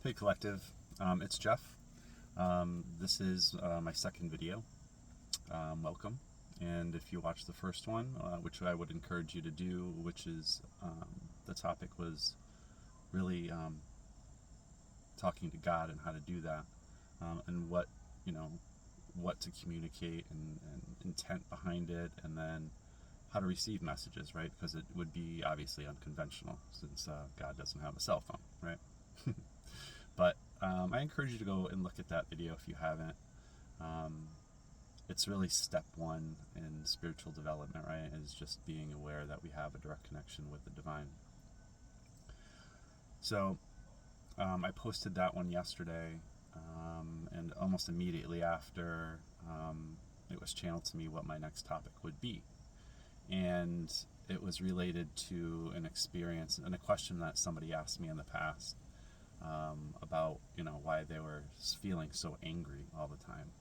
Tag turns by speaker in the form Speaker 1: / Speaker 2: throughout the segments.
Speaker 1: Hey Collective, it's Jeff. This is my second video. Welcome. And if you watched the first one, which I would encourage you to do, which is the topic was really talking to God and how to do that, and what you know what to communicate and intent behind it, and then how to receive messages, right? Because it would be obviously unconventional since God doesn't have a cell phone, right? But I encourage you to go and look at that video if you haven't. It's really step one in spiritual development, right? Is just being aware that we have a direct connection with the divine. So I posted that one yesterday, and almost immediately after, it was channeled to me what my next topic would be. And it was related to an experience and a question that somebody asked me in the past. About why they were feeling so angry all the time.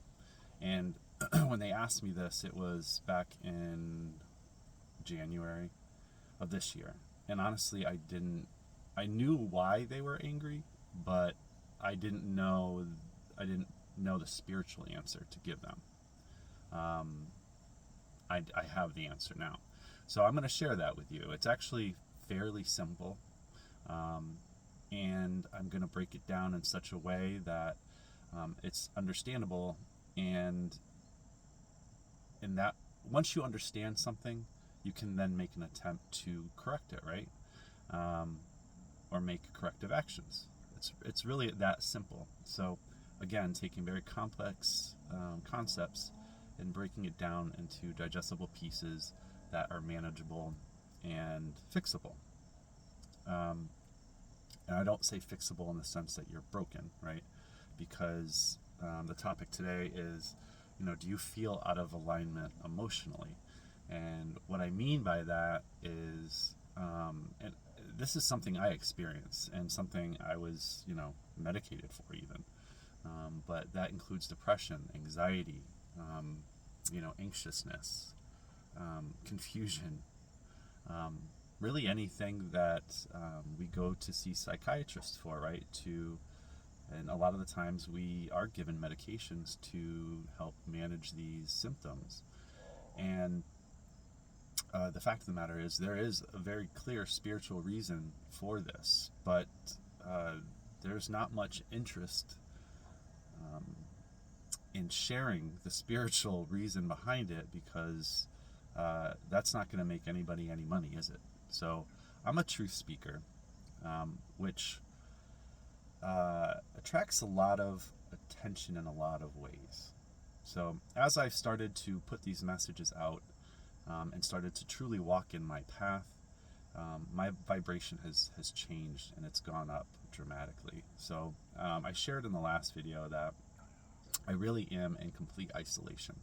Speaker 1: And when they asked me this, it was back in January of this year. And honestly, I knew why they were angry, but I didn't know the spiritual answer to give them. I have the answer now, so I'm going to share that with you. It's actually fairly simple. And I'm going to break it down in such a way that it's understandable, and in that once you understand something, you can then make an attempt to correct it, right? Or make corrective actions. It's really that simple. So again, taking very complex concepts and breaking it down into digestible pieces that are manageable and fixable. And I don't say fixable in the sense that you're broken, right? Because the topic today is, do you feel out of alignment emotionally? And what I mean by that is, and this is something I experienced and something I was, medicated for even. But that includes depression, anxiety, anxiousness, confusion, really anything that we go to see psychiatrists for, right? And a lot of the times we are given medications to help manage these symptoms. And the fact of the matter is, there is a very clear spiritual reason for this, but there's not much interest in sharing the spiritual reason behind it, because that's not going to make anybody any money, is it? So I'm a truth speaker, which attracts a lot of attention in a lot of ways. So as I've started to put these messages out and started to truly walk in my path, my vibration has changed, and it's gone up dramatically. So I shared in the last video that I really am in complete isolation.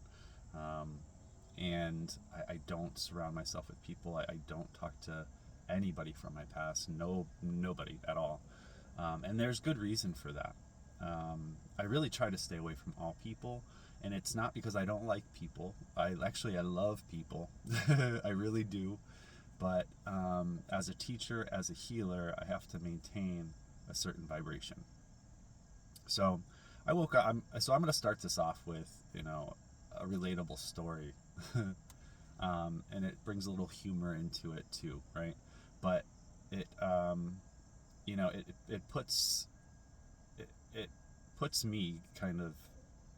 Speaker 1: And I don't surround myself with people. I don't talk to anybody from my past. Nobody at all. And there's good reason for that. I really try to stay away from all people, and it's not because I don't like people. I love people. I really do. But as a teacher, as a healer, I have to maintain a certain vibration. So I woke up. So I'm going to start this off with a relatable story. And it brings a little humor into it too, right? But it it puts me kind of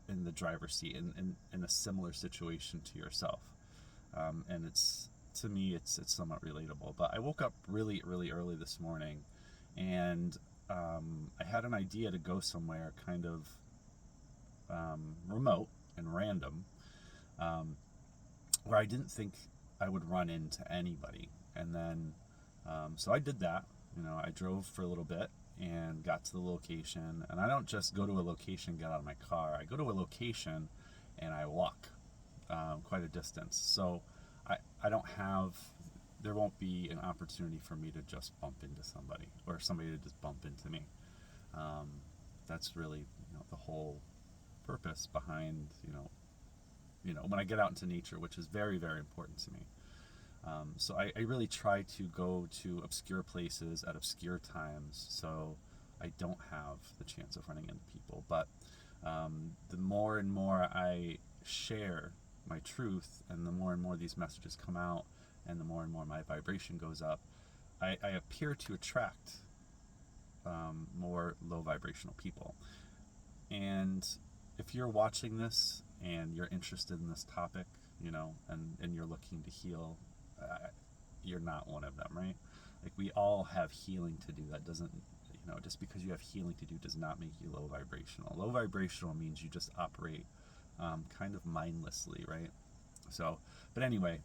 Speaker 1: in the driver's seat, in a similar situation to yourself. And to me it's somewhat relatable. But I woke up really early this morning, and I had an idea to go somewhere kind of remote and random, where I didn't think I would run into anybody. And then, so I did that. I drove for a little bit and got to the location. And I don't just go to a location, get out of my car. I go to a location and I walk quite a distance. So there won't be an opportunity for me to just bump into somebody, or somebody to just bump into me. That's really, the whole purpose behind, when I get out into nature, which is very, very important to me. So I really try to go to obscure places at obscure times. So I don't have the chance of running into people. But the more and more I share my truth, and the more these messages come out, and the more and more my vibration goes up, I appear to attract more low vibrational people. And if you're watching this and you're interested in this topic, and you're looking to heal, you're not one of them, right? Like, we all have healing to do. That doesn't, just because you have healing to do does not make you low vibrational. Low vibrational means you just operate kind of mindlessly, right? So, but anyway,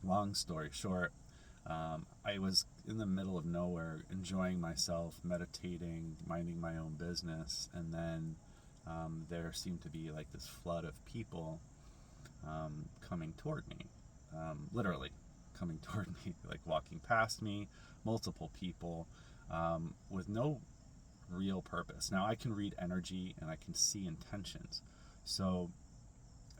Speaker 1: long story short, I was in the middle of nowhere, enjoying myself, meditating, minding my own business, and then there seemed to be like this flood of people coming toward me, literally coming toward me, like walking past me, multiple people, with no real purpose. Now, I can read energy and I can see intentions, so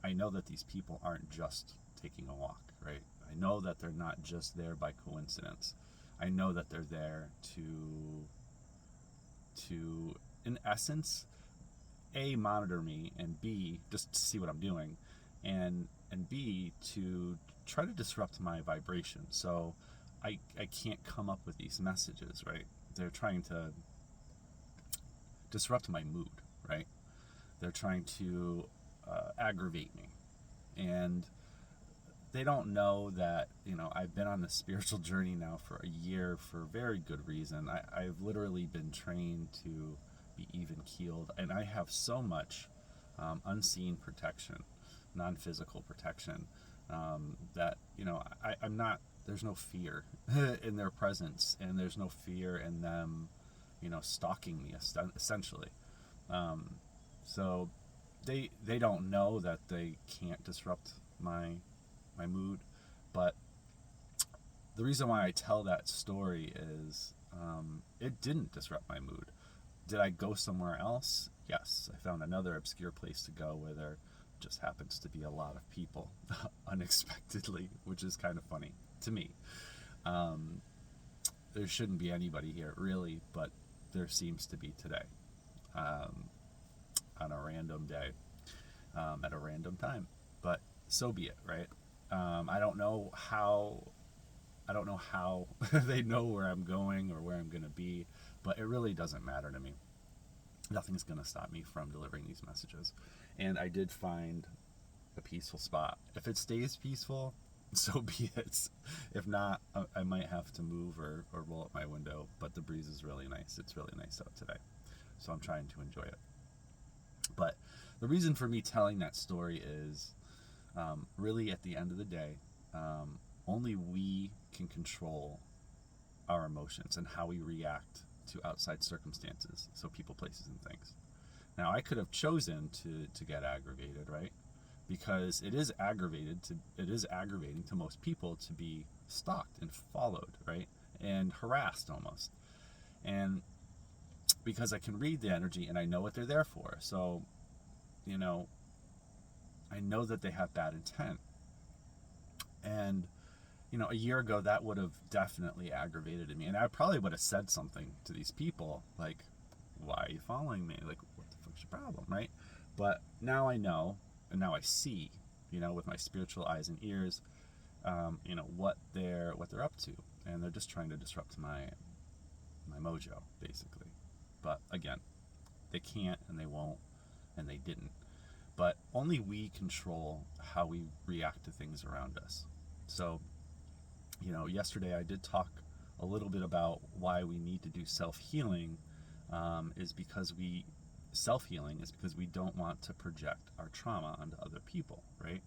Speaker 1: I know that these people aren't just taking a walk, right? I know that they're not just there by coincidence. I know that they're there to in essence, A, monitor me, and B, just to see what I'm doing, and B, to try to disrupt my vibration. So I can't come up with these messages, right? They're trying to disrupt my mood, right? They're trying to aggravate me. And they don't know that, I've been on this spiritual journey now for a year for very good reason. I've literally been trained to be even keeled, and I have so much unseen protection, non-physical protection, that, I'm not, there's no fear in their presence, and there's no fear in them, stalking me, essentially. So they don't know that they can't disrupt my mood, but the reason why I tell that story is it didn't disrupt my mood. Did I go somewhere else? Yes, I found another obscure place to go where there just happens to be a lot of people unexpectedly, which is kind of funny to me. There shouldn't be anybody here, really, but there seems to be today, on a random day, at a random time. But so be it, right? I don't know how they know where I'm going or where I'm going to be, but it really doesn't matter to me. Nothing's going to stop me from delivering these messages. And I did find a peaceful spot. If it stays peaceful, so be it. If not, I might have to move or roll up my window, but the breeze is really nice. It's really nice out today, so I'm trying to enjoy it. But the reason for me telling that story is, really, at the end of the day, only we can control our emotions and how we react to outside circumstances, so people, places, and things. Now, I could have chosen to get aggravated, right? Because it is aggravating to most people to be stalked and followed, right? And harassed almost. And because I can read the energy and I know what they're there for. So, I know that they have bad intent. And, a year ago, that would have definitely aggravated me. And I probably would have said something to these people, like, why are you following me? Like, what the fuck's your problem, right? But now I know, and now I see, with my spiritual eyes and ears, what they're up to. And they're just trying to disrupt my mojo, basically. But again, they can't, and they won't, and they didn't. But only we control how we react to things around us. So, yesterday I did talk a little bit about why we need to do self-healing, self-healing is because we don't want to project our trauma onto other people, right?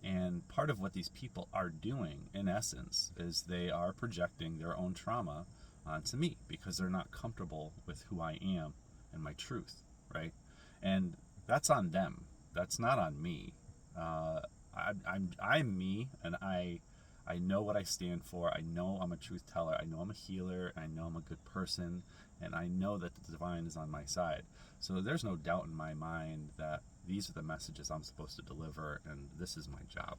Speaker 1: And part of what these people are doing, in essence, is they are projecting their own trauma onto me because they're not comfortable with who I am and my truth, right? And that's on them. That's not on me. I'm me, and I know what I stand for. I know I'm a truth teller. I know I'm a healer. I know I'm a good person, and I know that the divine is on my side. So there's no doubt in my mind that these are the messages I'm supposed to deliver, and this is my job,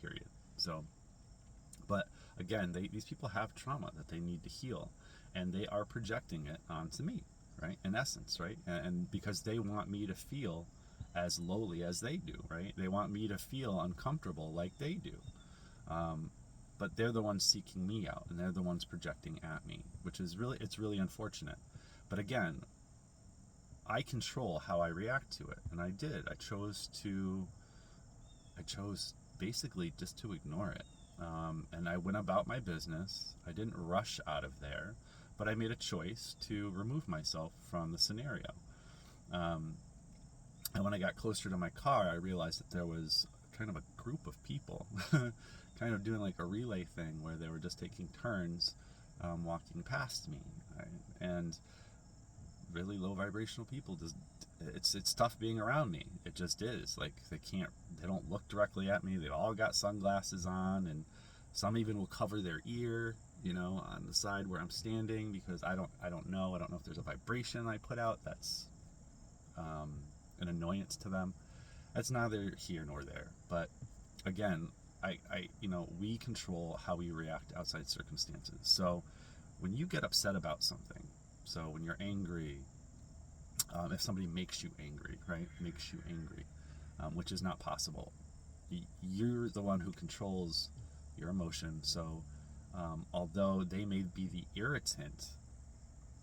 Speaker 1: period. So, but again, these people have trauma that they need to heal, and they are projecting it onto me. right? In essence, right? And because they want me to feel as lowly as they do, right? They want me to feel uncomfortable like they do. But they're the ones seeking me out, and they're the ones projecting at me, which is really, it's really unfortunate. But again, I control how I react to it, and I did. I chose basically just to ignore it. And I went about my business. I didn't rush out of there, but I made a choice to remove myself from the scenario. And when I got closer to my car, I realized that there was kind of a group of people kind of doing like a relay thing where they were just taking turns walking past me. And really low vibrational people, it's tough being around me. It just is. Like, they don't look directly at me. They've all got sunglasses on, and some even will cover their ear, on the side where I'm standing, because I don't know if there's a vibration I put out that's an annoyance to them. That's neither here nor there. But again, we control how we react to outside circumstances. So when you get upset about something, so when you're angry, if somebody makes you angry, right? Makes you angry, which is not possible. You're the one who controls your emotion. So although they may be the irritant,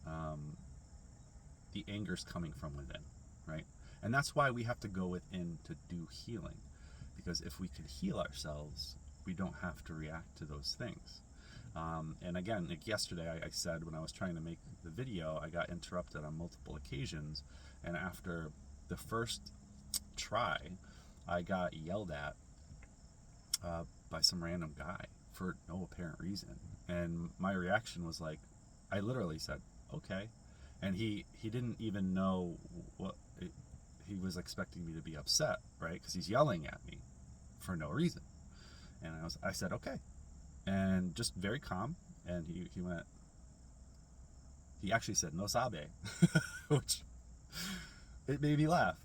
Speaker 1: the anger's coming from within, right? And that's why we have to go within to do healing. Because if we can heal ourselves, we don't have to react to those things. And again, like yesterday, I said when I was trying to make the video, I got interrupted on multiple occasions. And after the first try, I got yelled at by some random guy for no apparent reason. And my reaction was like, I literally said, okay. And he didn't even know he was expecting me to be upset, right? Because he's yelling at me for no reason. And I said, okay. And just very calm. And he actually said, no sabe, which it made me laugh.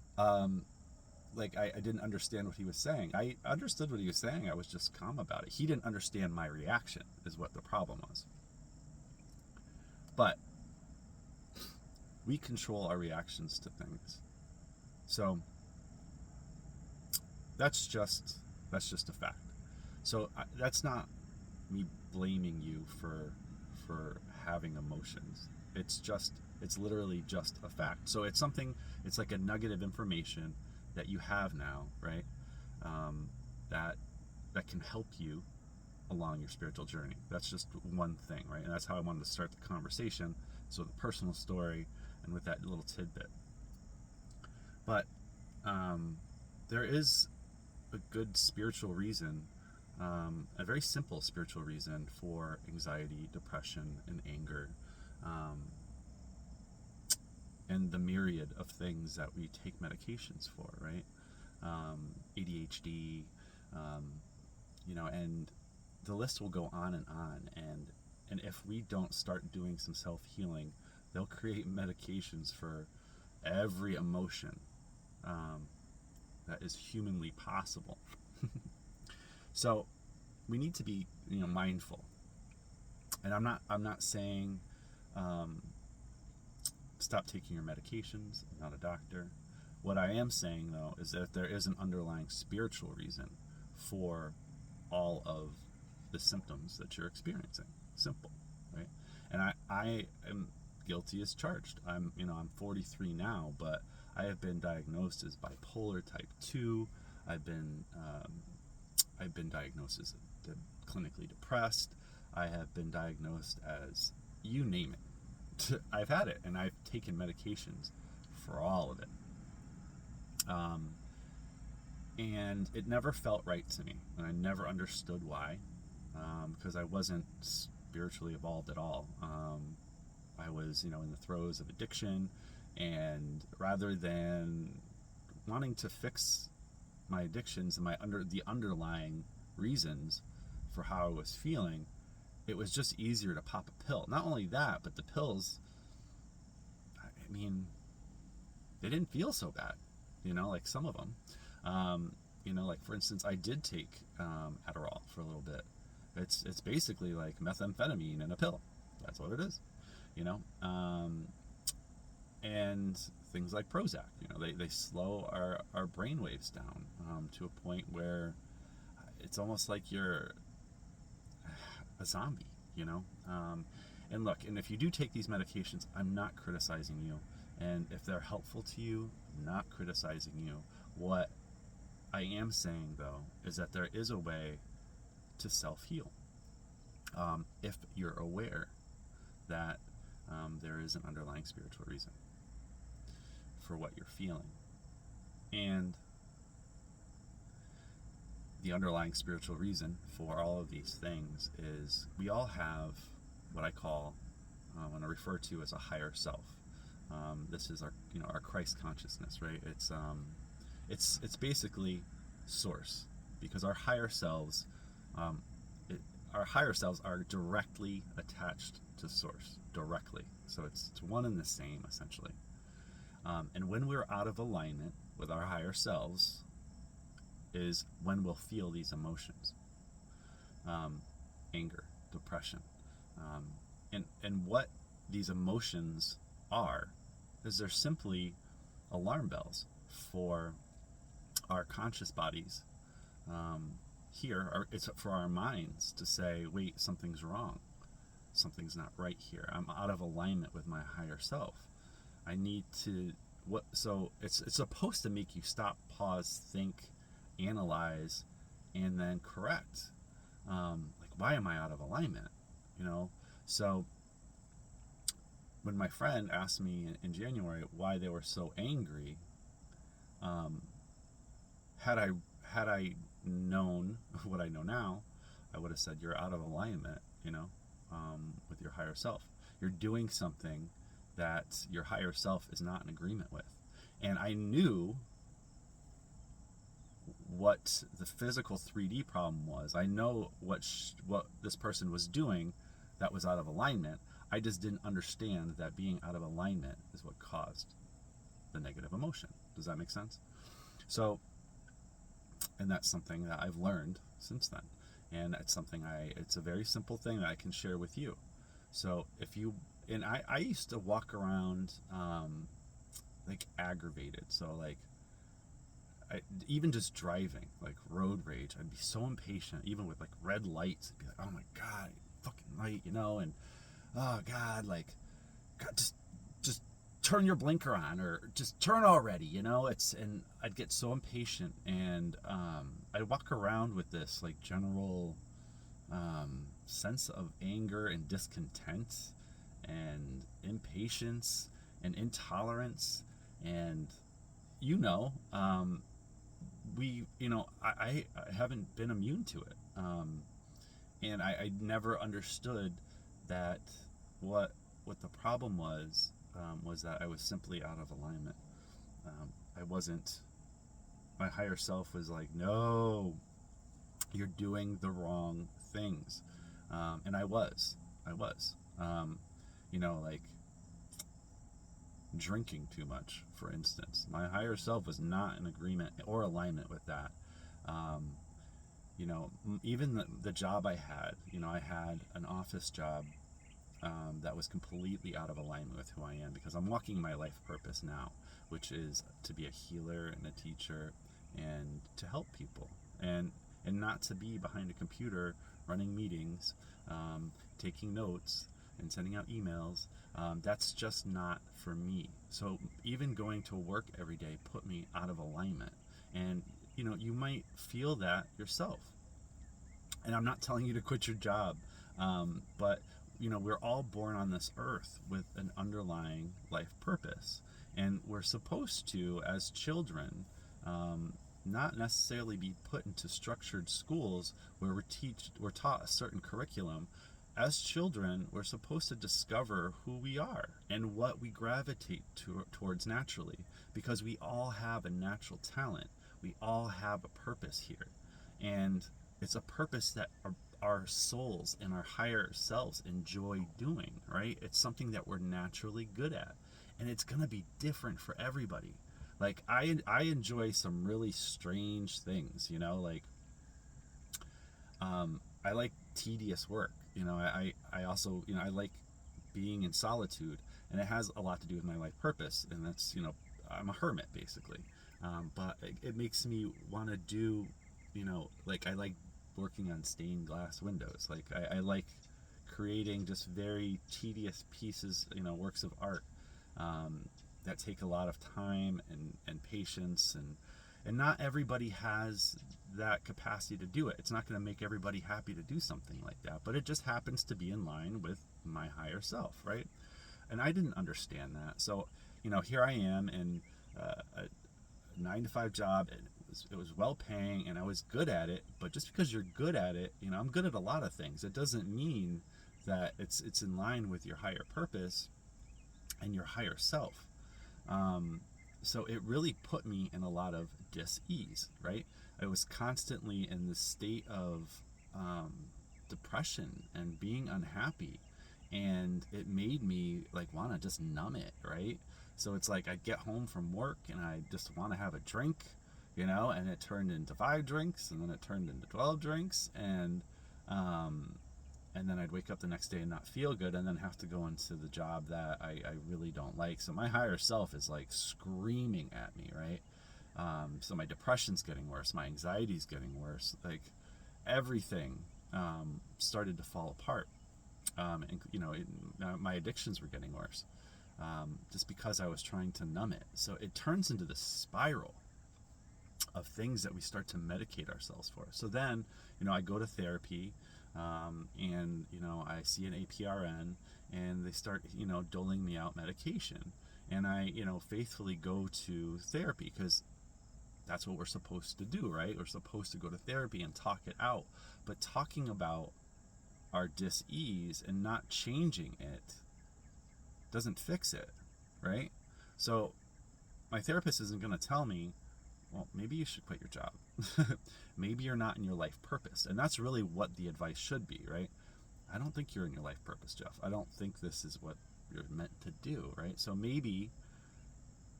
Speaker 1: Like I didn't understand what he was saying. I understood what he was saying. I was just calm about it. He didn't understand my reaction is what the problem was. But we control our reactions to things. So that's just a fact. So that's not me blaming you for having emotions. It's literally just a fact. So it's like a nugget of information that you have now, right? That can help you along your spiritual journey. That's just one thing, right? And that's how I wanted to start the conversation. So the personal story and with that little tidbit. But there is a good spiritual reason, a very simple spiritual reason for anxiety, depression, and anger, and the myriad of things that we take medications for, right? ADHD, and the list will go on and on. And if we don't start doing some self-healing, they'll create medications for every emotion that is humanly possible. So we need to be, mindful. And I'm not saying stop taking your medications. I'm not a doctor. What I am saying, though, is that there is an underlying spiritual reason for all of the symptoms that you're experiencing. Simple, right? And I am guilty as charged. I'm 43 now, but I have been diagnosed as bipolar type 2. I've been diagnosed as clinically depressed. I have been diagnosed as, you name it. I've had it, and I've taken medications for all of it. And it never felt right to me, and I never understood why, because I wasn't spiritually evolved at all. I was, in the throes of addiction, and rather than wanting to fix my addictions and the underlying reasons for how I was feeling, it was just easier to pop a pill. Not only that, but the pills, they didn't feel so bad, like some of them. Like for instance, I did take Adderall for a little bit. It's basically like methamphetamine in a pill. That's what it is, And things like Prozac, they slow our brain waves down to a point where it's almost like you're a zombie, you know? And look, and if you do take these medications, I'm not criticizing you. And if they're helpful to you, I'm not criticizing you. What I am saying, though, is that there is a way to self-heal. If you're aware that there is an underlying spiritual reason for what you're feeling. And the underlying spiritual reason for all of these things is we all have what I call, when I refer to as a higher self. This is our Christ consciousness, right? It's basically source, because our higher selves, are directly attached to source, directly. So it's one and the same, essentially. And when we're out of alignment with our higher selves is when we'll feel these emotions. Anger, depression. And what these emotions are is they're simply alarm bells for our conscious bodies. It's for our minds to say, wait, something's wrong. Something's not right here. I'm out of alignment with my higher self. I need to so it's supposed to make you stop, pause, think, analyze, and then correct. Like, why am I out of alignment? So when my friend asked me in January why they were so angry, had I known what I know now, I would have said, you're out of alignment, with your higher self. You're doing something that your higher self is not in agreement with. And I knew what the physical 3D problem was. I know what this person was doing that was out of alignment. I just didn't understand that being out of alignment is what caused the negative emotion. Does that make sense? So, and that's something that I've learned since then. And it's a very simple thing that I can share with you. So I used to walk around like aggravated. So like, even just driving, like road rage, I'd be so impatient, even with like red lights. I'd be like, oh my God, fucking light, and oh God, like, God, just turn your blinker on, or just turn already, and I'd get so impatient, and I'd walk around with this like general sense of anger and discontent and impatience and intolerance, and I haven't been immune to it, and I never understood that what the problem was that I was simply out of alignment. I wasn't. My higher self was like, no, you're doing the wrong things, and I was, like drinking too much, for instance. My higher self was not in agreement or alignment with that. Even the job I had, I had an office job that was completely out of alignment with who I am, because I'm walking my life purpose now, which is to be a healer and a teacher and to help people, and not to be behind a computer running meetings, taking notes and sending out emails. That's just not for me. So even going to work every day put me out of alignment. And you might feel that yourself. And I'm not telling you to quit your job, but we're all born on this earth with an underlying life purpose, and we're supposed to, as children, not necessarily be put into structured schools where we're taught a certain curriculum. As children, we're supposed to discover who we are and what we gravitate towards naturally, because we all have a natural talent. We all have a purpose here, and it's a purpose that our souls and our higher selves enjoy doing, right? It's something that we're naturally good at, and it's going to be different for everybody. Like, I enjoy some really strange things, like, I like tedious work. I also, I like being in solitude. and it has a lot to do with my life purpose, and that's, I'm a hermit basically. But it makes me want to do, like I like working on stained glass windows. Like I like creating just very tedious pieces, works of art, that take a lot of time and patience, and not everybody has that capacity to do it. It's not going to make everybody happy to do something like that, but it just happens to be in line with my higher self, right? And I didn't understand that. So, here I am in a 9 to 5 job, and it was well paying, and I was good at it. But just because you're good at it, I'm good at a lot of things. It doesn't mean that it's in line with your higher purpose and your higher self. So it really put me in a lot of dis-ease, right? I was constantly in this state of depression and being unhappy, and it made me like want to just numb it, right? So it's like I'd get home from work and I just want to have a drink, and it turned into 5 drinks, and then it turned into 12 drinks, and then I'd wake up the next day and not feel good, and then have to go into the job that I really don't like. So my higher self is like screaming at me, right? So my depression's getting worse, my anxiety's getting worse, like everything started to fall apart. And my addictions were getting worse, just because I was trying to numb it. So it turns into this spiral of things that we start to medicate ourselves for. So then, I go to therapy, and I see an APRN, and they start, doling me out medication, and I, faithfully go to therapy because that's what we're supposed to do, right? We're supposed to go to therapy and talk it out. But talking about our dis-ease and not changing it doesn't fix it, right? So my therapist isn't going to tell me, well, maybe you should quit your job. Maybe you're not in your life purpose. And that's really what the advice should be, right? I don't think you're in your life purpose, Jeff. I don't think this is what you're meant to do, right? So maybe,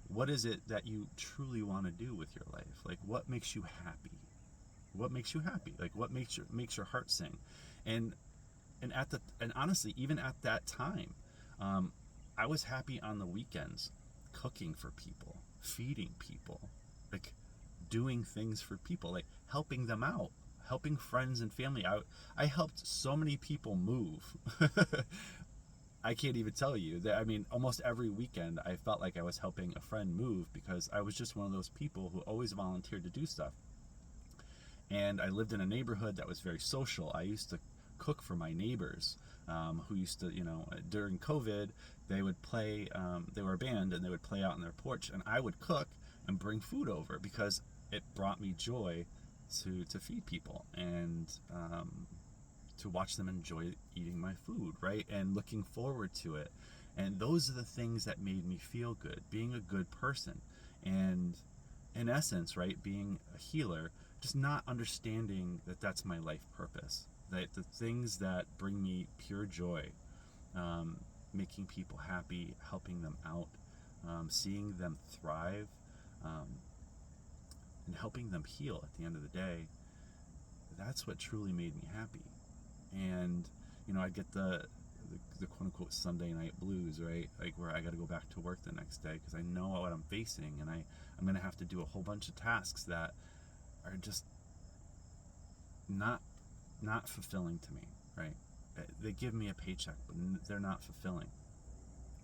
Speaker 1: what is it that you truly want to do with your life? Like, what makes you happy? What makes you happy? Like, what makes your heart sing? And honestly, even at that time, I was happy on the weekends, cooking for people, feeding people, like doing things for people, like helping them out, helping friends and family out. I helped so many people move. I can't even tell you that. I mean, almost every weekend I felt like I was helping a friend move, because I was just one of those people who always volunteered to do stuff. And I lived in a neighborhood that was very social. I used to cook for my neighbors, who used to, during COVID, they would play, they were a band, and they would play out on their porch, and I would cook and bring food over, because it brought me joy to feed people, and to watch them enjoy eating my food, right? And looking forward to it. And those are the things that made me feel good, being a good person. And in essence, right, being a healer, just not understanding that that's my life purpose, that the things that bring me pure joy, making people happy, helping them out, seeing them thrive, and helping them heal at the end of the day, that's what truly made me happy. And I get the quote unquote Sunday night blues, right? Like, where I got to go back to work the next day because I know what I'm facing, and I'm going to have to do a whole bunch of tasks that are just not fulfilling to me, right? They give me a paycheck, but they're not fulfilling.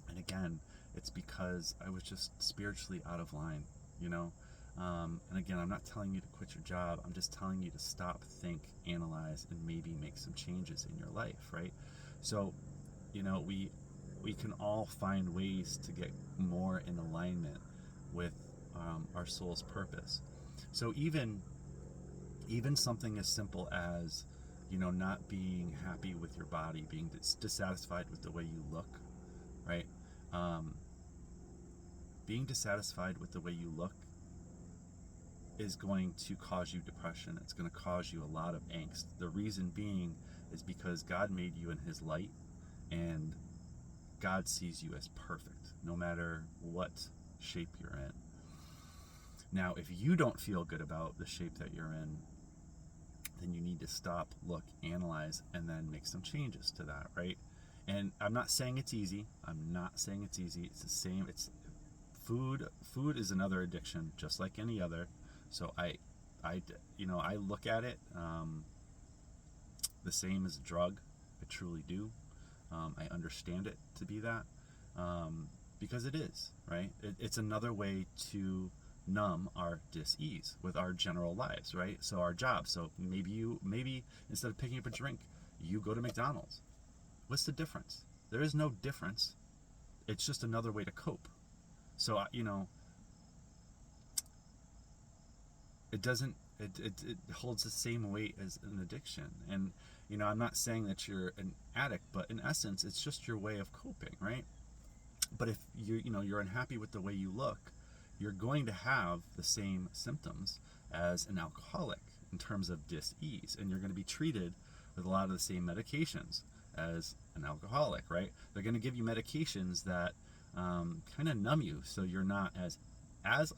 Speaker 1: And again, it's because I was just spiritually out of line, and again, I'm not telling you to quit your job. I'm just telling you to stop, think, analyze, and maybe make some changes in your life, right? So, we can all find ways to get more in alignment with our soul's purpose. So even something as simple as, not being happy with your body, being dissatisfied with the way you look, right? Being dissatisfied with the way you look is going to cause you depression. It's going to cause you a lot of angst. The reason being is because God made you in His light, and God sees you as perfect, no matter what shape you're in. Now, if you don't feel good about the shape that you're in, then you need to stop, look, analyze, and then make some changes to that, right? And I'm not saying it's easy. I'm not saying it's easy. It's the same. It's food is another addiction just like any other. So I look at it the same as a drug. I truly do. I understand it to be that, because it is, right? It's another way to numb our dis-ease with our general lives, right? So our jobs. So maybe instead of picking up a drink, you go to McDonald's. What's the difference? There is no difference. It's just another way to cope. So it doesn't. It holds the same weight as an addiction. And I'm not saying that you're an addict, but in essence, it's just your way of coping, right? But if you're unhappy with the way you look, you're going to have the same symptoms as an alcoholic in terms of dis-ease, and you're going to be treated with a lot of the same medications as an alcoholic, right? They're going to give you medications that kind of numb you, so you're not as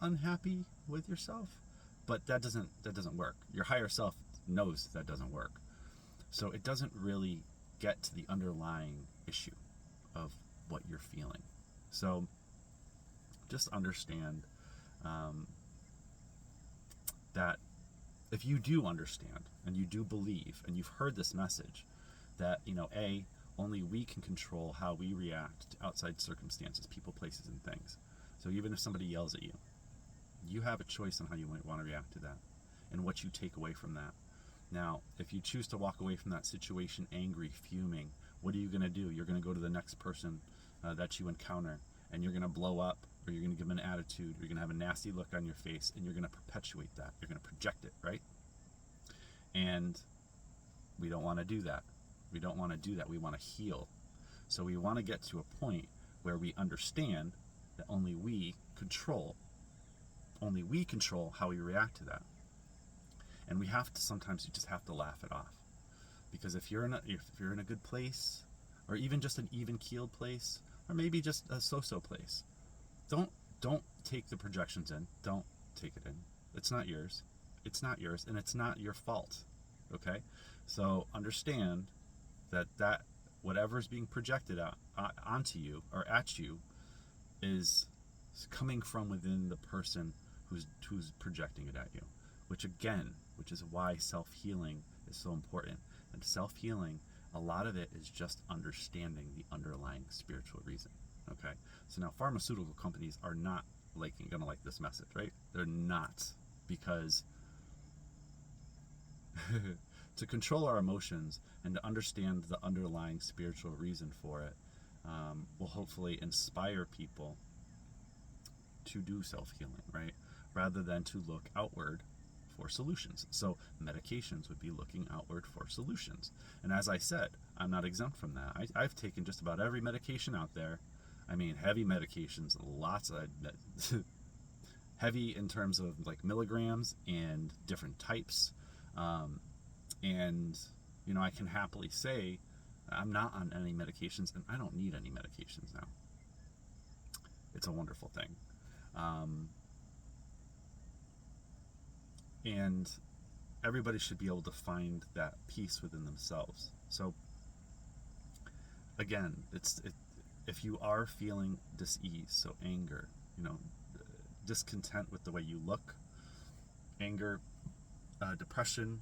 Speaker 1: unhappy with yourself. But that doesn't work. Your higher self knows that doesn't work, so it doesn't really get to the underlying issue of what you're feeling. So just understand that if you do understand and you do believe and you've heard this message that only we can control how we react to outside circumstances, people, places, and things. So even if somebody yells at you, you have a choice on how you might want to react to that and what you take away from that. Now, if you choose to walk away from that situation angry, fuming, what are you going to do? You're going to go to the next person that you encounter, and you're going to blow up, or you're going to give them an attitude, or you're going to have a nasty look on your face, and you're going to perpetuate that. You're going to project it, right? And we don't want to do that. We don't want to do that. We want to heal. So we want to get to a point where we understand that only we control how we react to that. And we have to, sometimes you just have to laugh it off. Because if you're in a good place, or even just an even-keeled place, or maybe just a so-so place, don't take the projections in. Don't take it in. It's not yours. It's not yours, and it's not your fault. Okay? So understand that whatever's being projected out onto you or at you is coming from within the person who's projecting it at you. Which is why self-healing is so important. And self-healing, a lot of it is just understanding the underlying spiritual reason. Okay? So now pharmaceutical companies are not gonna like this message, right? They're not, because to control our emotions and to understand the underlying spiritual reason for it will hopefully inspire people to do self-healing, right? Rather than to look outward for solutions. So medications would be looking outward for solutions. And as I said, I'm not exempt from that. I've taken just about every medication out there. I mean, heavy medications, lots of heavy in terms of like milligrams and different types. And I can happily say I'm not on any medications, and I don't need any medications now. It's a wonderful thing. And everybody should be able to find that peace within themselves. So again, if you are feeling dis-ease, so anger, discontent with the way you look, anger, depression,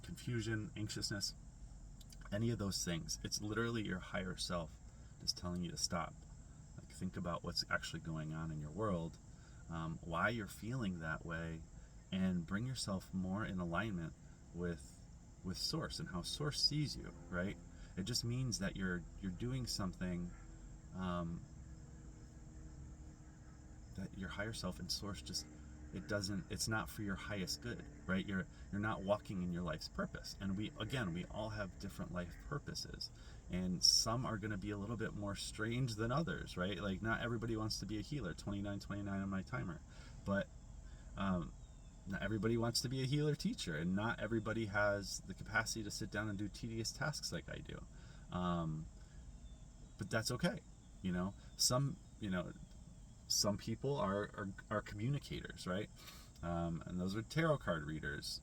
Speaker 1: confusion, anxiousness, any of those things, it's literally your higher self just telling you to stop. Like, think about what's actually going on in your world, why you're feeling that way, and bring yourself more in alignment with Source and how Source sees you, right? It just means that you're doing something that your higher self and Source it's not for your highest good, right? You're not walking in your life's purpose. And we all have different life purposes, and some are going to be a little bit more strange than others, right? Like, not everybody wants to be a healer. 29 on my timer. But not everybody wants to be a healer teacher, and not everybody has the capacity to sit down and do tedious tasks like I do. But that's okay. Some people are communicators, right? and those are tarot card readers,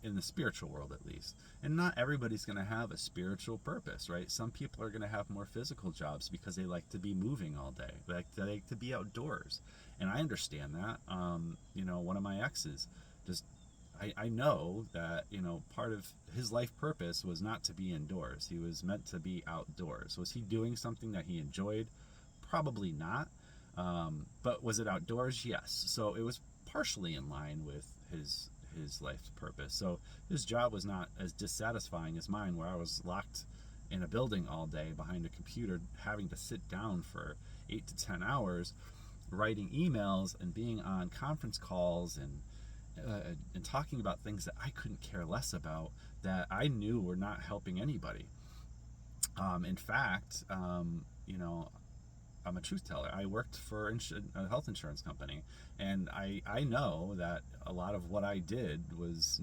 Speaker 1: in the spiritual world at least. And not everybody's going to have a spiritual purpose, right? Some people are going to have more physical jobs because they like to be moving all day, they like to be outdoors, and I understand that. One of my exes just, I know that, part of his life purpose was not to be indoors. He was meant to be outdoors. Was he doing something that he enjoyed? Probably not. But was it outdoors? Yes. So it was partially in line with his life's purpose. So his job was not as dissatisfying as mine, where I was locked in a building all day behind a computer, having to sit down for 8 to 10 hours, writing emails and being on conference calls and talking about things that I couldn't care less about, that I knew were not helping anybody. In fact, I'm a truth teller. I worked for a health insurance company, and I know that a lot of what I did was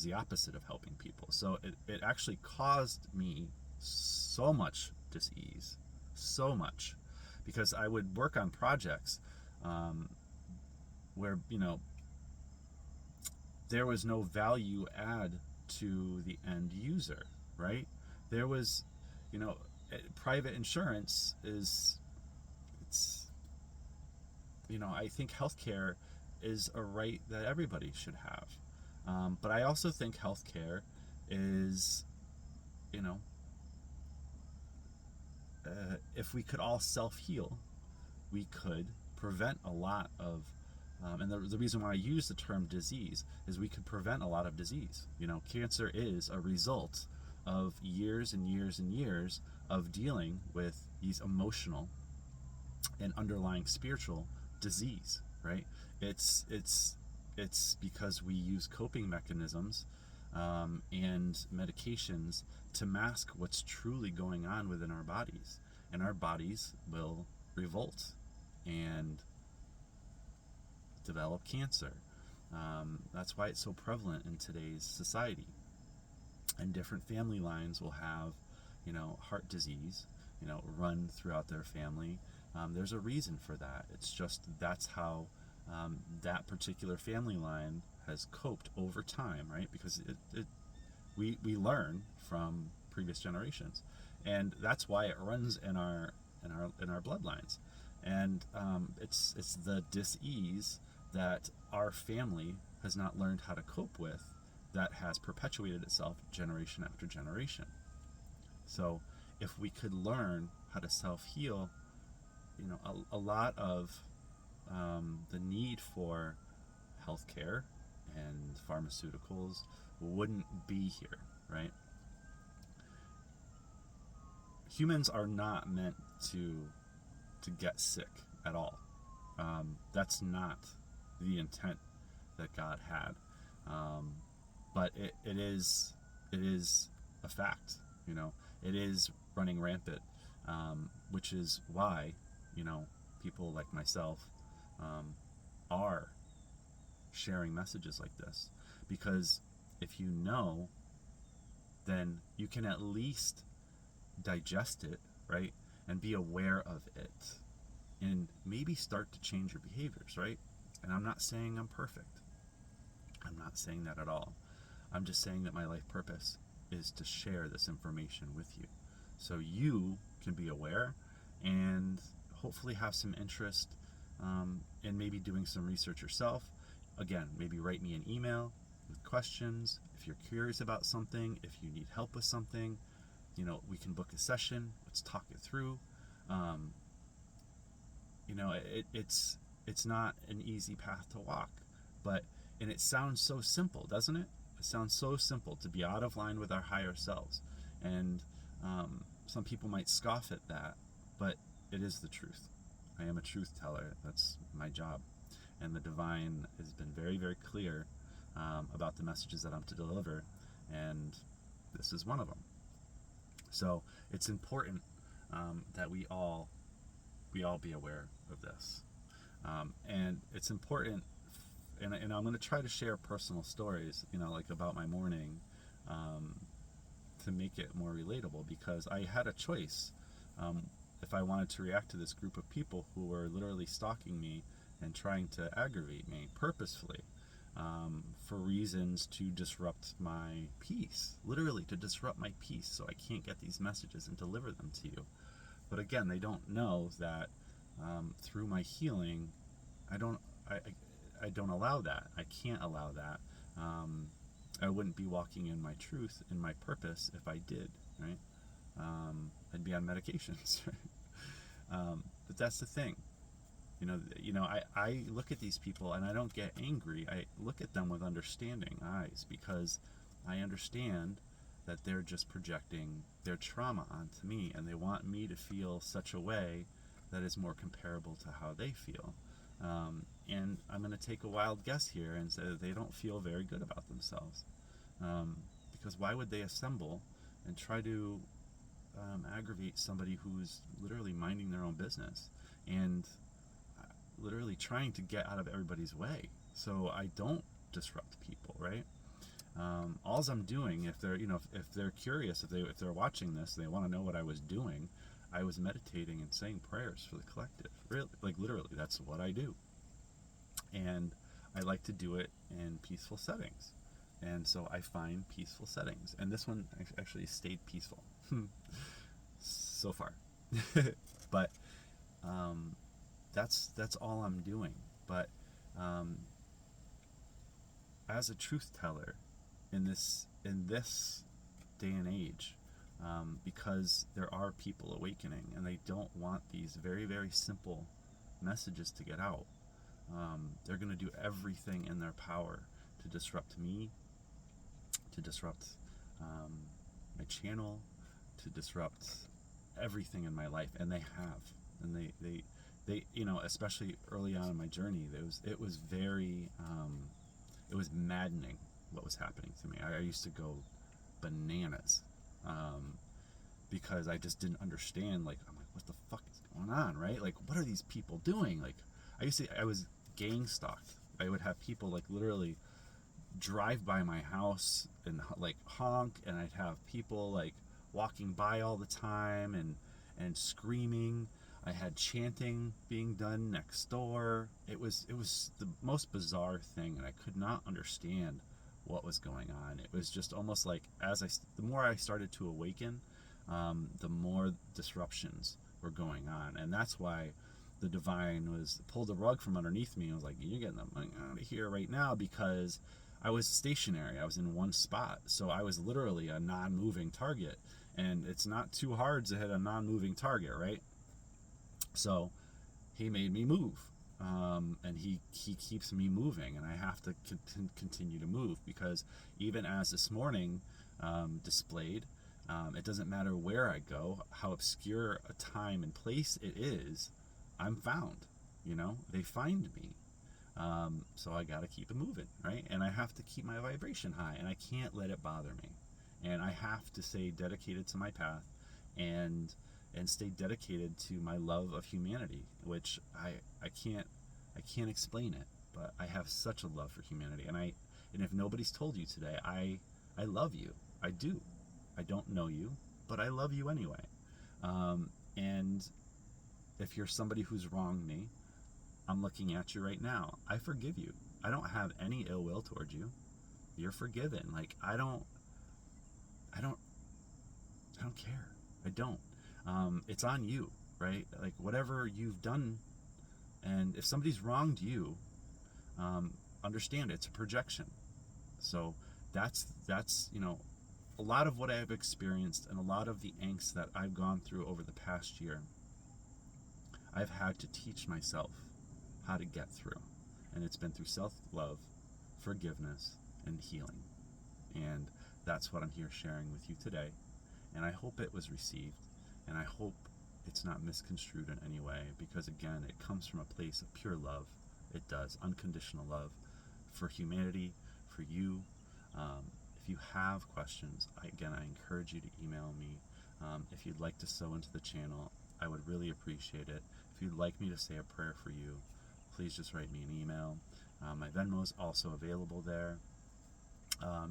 Speaker 1: the opposite of helping people. So it actually caused me so much dis-ease, so much, because I would work on projects where there was no value add to the end user, right? There was, private insurance is, it's, I think healthcare is a right that everybody should have. But I also think healthcare is, if we could all self-heal, we could prevent a lot of, and the reason why I use the term disease is we could prevent a lot of disease. Cancer is a result of years and years and years of dealing with these emotional and underlying spiritual disease, right? It's because we use coping mechanisms and medications to mask what's truly going on within our bodies, and our bodies will revolt and develop cancer. That's why it's so prevalent in today's society. And different family lines will have, heart disease, run throughout their family. There's a reason for that. It's just that's how that particular family line has coped over time, right? Because we learn from previous generations, and that's why it runs in our bloodlines. And it's the dis-ease that our family has not learned how to cope with that has perpetuated itself generation after generation. So if we could learn how to self-heal, a lot of the need for healthcare and pharmaceuticals wouldn't be here, right? Humans are not meant to get sick at all. That's not the intent that God had. But it is a fact. It is running rampant, which is why people like myself are sharing messages like this, because if you know, then you can at least digest it, right, and be aware of it, and maybe start to change your behaviors, right? And I'm not saying I'm perfect. I'm not saying that at all. I'm just saying that my life purpose is to share this information with you, so you can be aware and hopefully have some interest in maybe doing some research yourself. Again, maybe write me an email with questions. If you're curious about something, if you need help with something, we can book a session. Let's talk it through. It's not an easy path to walk, and it sounds so simple, doesn't it? It sounds so simple to be out of line with our higher selves, and some people might scoff at that, but it is the truth. I am a truth teller. That's my job, and the divine has been very, very clear about the messages that I'm to deliver, and this is one of them. So it's important that we all be aware of this, and it's important. And I'm going to try to share personal stories, like about my morning, to make it more relatable, because I had a choice if I wanted to react to this group of people who were literally stalking me and trying to aggravate me purposefully, for reasons to disrupt my peace, literally to disrupt my peace, so I can't get these messages and deliver them to you. But again, they don't know that through my healing, I don't I, I don't allow that. I can't allow that. I wouldn't be walking in my truth and my purpose if I did, right? I'd be on medications. But that's the thing. I look at these people and I don't get angry. I look at them with understanding eyes, because I understand that they're just projecting their trauma onto me, and they want me to feel such a way that is more comparable to how they feel. And I'm going to take a wild guess here and say that they don't feel very good about themselves. Because why would they assemble and try to aggravate somebody who's literally minding their own business and literally trying to get out of everybody's way, so I don't disrupt people, right? All I'm doing, if they're curious, if they're watching this, they want to know what I was doing. I was meditating and saying prayers for the collective. Really, like literally, that's what I do, and I like to do it in peaceful settings. And so I find peaceful settings, and this one actually stayed peaceful so far. But that's all I'm doing. But as a truth teller in this day and age, because there are people awakening and they don't want these very, very simple messages to get out, they're going to do everything in their power to disrupt me, to disrupt my channel, to disrupt everything in my life, and they have. And they especially early on in my journey, it was very it was maddening what was happening to me. I used to go bananas, because I just didn't understand. Like, I'm like, what the fuck is going on, right? Like, what are these people doing? Like, I was gang stalked. I would have people like literally drive by my house and like honk, and I'd have people like walking by all the time and screaming. I had chanting being done next door. It was the most bizarre thing, and I could not understand what was going on. It was just almost like the more I started to awaken, the more disruptions were going on, and that's why the divine pulled the rug from underneath me and was like, "You're getting the money out of here right now," because I was stationary. I was in one spot, so I was literally a non-moving target, and it's not too hard to hit a non-moving target, right? So he made me move, and he keeps me moving, and I have to continue to move, because even as this morning displayed, it doesn't matter where I go, how obscure a time and place it is, I'm found. They find me. So I gotta keep it moving, right? And I have to keep my vibration high, and I can't let it bother me. And I have to stay dedicated to my path, and stay dedicated to my love of humanity, which I can't explain it, but I have such a love for humanity. And if nobody's told you today, I love you. I do. I don't know you, but I love you anyway. And if you're somebody who's wronged me, I'm looking at you right now. I forgive you. I don't have any ill will towards you. You're forgiven. Like, I don't care. I don't. It's on you, right? Like, whatever you've done, and if somebody's wronged you, understand it's a projection. So that's a lot of what I've experienced, and a lot of the angst that I've gone through over the past year, I've had to teach myself how to get through. And it's been through self-love, forgiveness, and healing. And that's what I'm here sharing with you today. And I hope it was received, and I hope it's not misconstrued in any way, because again, it comes from a place of pure love. It does. Unconditional love for humanity, for you. If you have questions, I encourage you to email me. If you'd like to sew into the channel, I would really appreciate it. If you'd like me to say a prayer for you, please just write me an email. My Venmo is also available there.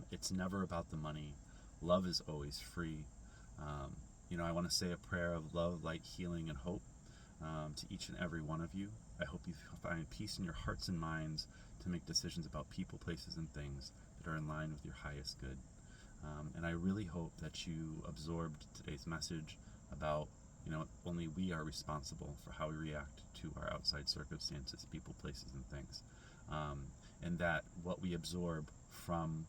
Speaker 1: It's never about the money. Love is always free. I want to say a prayer of love, light, healing, and hope to each and every one of you. I hope you find peace in your hearts and minds to make decisions about people, places, and things that are in line with your highest good. And I really hope that you absorbed today's message about, only we are responsible for how we react to our outside circumstances, people, places, and things. And that what we absorb from,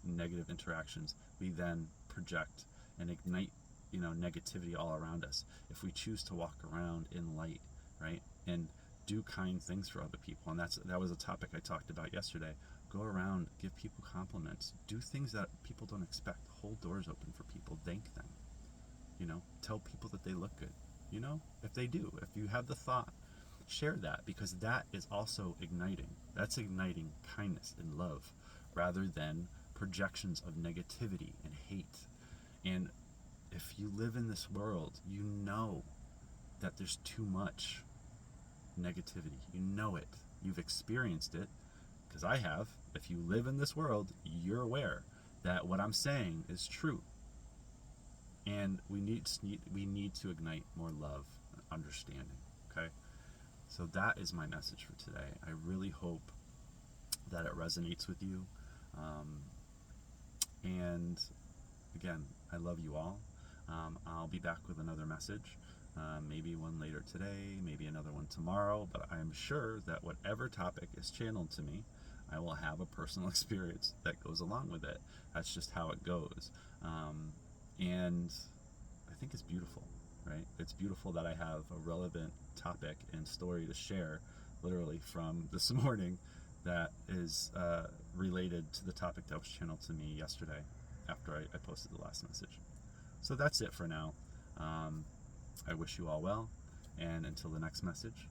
Speaker 1: negative interactions, we then project and ignite, negativity all around us. If we choose to walk around in light, right, and do kind things for other people, and that was a topic I talked about yesterday. Go around, give people compliments, do things that people don't expect, hold doors open for people, thank them, tell people that they look good, if they do, if you have the thought, share that, because that is also igniting. That's igniting kindness and love, rather than projections of negativity and hate. And if you live in this world, you know that there's too much negativity. You know it. You've experienced it, because I have. If you live in this world, you're aware that what I'm saying is true. And we need to ignite more love and understanding. Okay? So that is my message for today. I really hope that it resonates with you. And again, I love you all. I'll be back with another message. Maybe one later today, maybe another one tomorrow, but I'm sure that whatever topic is channeled to me, I will have a personal experience that goes along with it. That's just how it goes. And I think it's beautiful, right? It's beautiful that I have a relevant topic and story to share, literally from this morning, that is related to the topic that was channeled to me yesterday after I posted the last message. So that's it for now. I wish you all well, and until the next message,